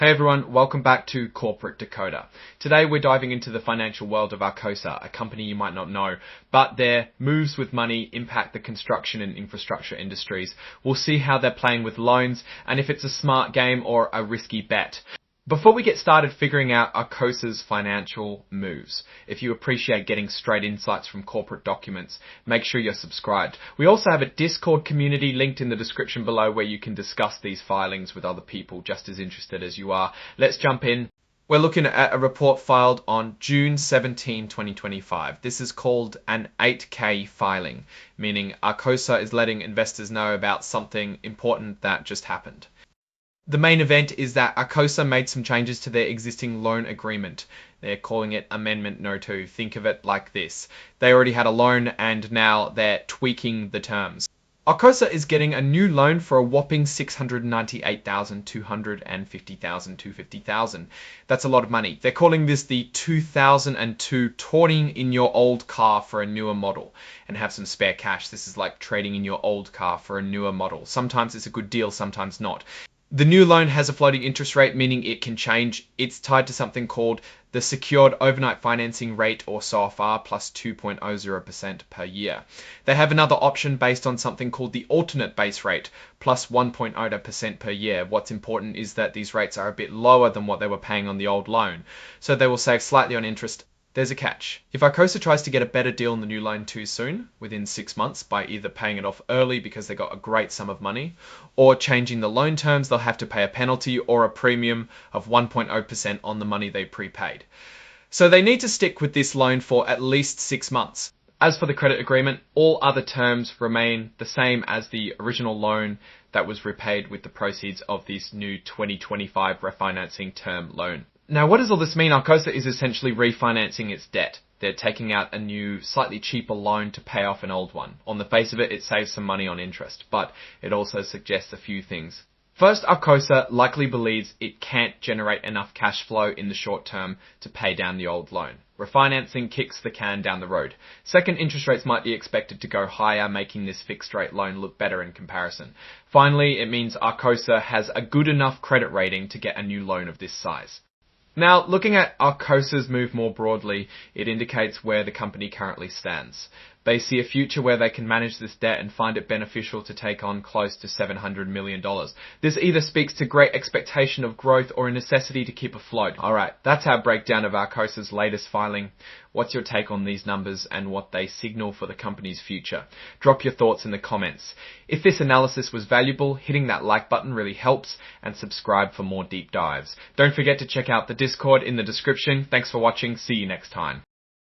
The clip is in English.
Hey everyone, welcome back to Corporate Decoder. Today we're diving into the financial world of Arcosa, a company you might not know, but their moves with money impact the construction and infrastructure industries. We'll see how they're playing with loans and if it's a smart game or a risky bet. Before we get started figuring out Arcosa's financial moves, if you appreciate getting straight insights from corporate documents, make sure you're subscribed. We also have a Discord community linked in the description below where you can discuss these filings with other people just as interested as you are. Let's jump in. We're looking at a report filed on June 17, 2025. This is called an 8K filing, meaning Arcosa is letting investors know about something important that just happened. The main event is that Arcosa made some changes to their existing loan agreement. They're calling it Amendment No. 2. Think of it like this. They already had a loan and now they're tweaking the terms. Arcosa is getting a new loan for a whopping $698,250,000. That's a lot of money. They're calling this the 2002 turning in your old car for a newer model and have some spare cash. This is like trading in your old car for a newer model. Sometimes it's a good deal, sometimes not. The new loan has a floating interest rate, meaning it can change. It's tied to something called the Secured Overnight Financing Rate, or SOFR, plus 2.00% per year. They have another option based on something called the Alternate Base Rate, plus 1.0% per year. What's important is that these rates are a bit lower than what they were paying on the old loan, so they will save slightly on interest. There's a catch. If Arcosa tries to get a better deal on the new loan too soon, within 6 months, by either paying it off early because they got a great sum of money, or changing the loan terms, they'll have to pay a penalty or a premium of 1.0% on the money they prepaid. So they need to stick with this loan for at least 6 months. As for the credit agreement, all other terms remain the same as the original loan that was repaid with the proceeds of this new 2025 refinancing term loan. Now, what does all this mean? Arcosa is essentially refinancing its debt. They're taking out a new, slightly cheaper loan to pay off an old one. On the face of it, it saves some money on interest, but it also suggests a few things. First, Arcosa likely believes it can't generate enough cash flow in the short term to pay down the old loan. Refinancing kicks the can down the road. Second, interest rates might be expected to go higher, making this fixed rate loan look better in comparison. Finally, it means Arcosa has a good enough credit rating to get a new loan of this size. Now, looking at Arcosa's move more broadly, it indicates where the company currently stands. They see a future where they can manage this debt and find it beneficial to take on close to $700 million. This either speaks to great expectation of growth or a necessity to keep afloat. Alright, that's our breakdown of Arcosa's latest filing. What's your take on these numbers and what they signal for the company's future? Drop your thoughts in the comments. If this analysis was valuable, hitting that like button really helps, and subscribe for more deep dives. Don't forget to check out the Discord in the description. Thanks for watching. See you next time.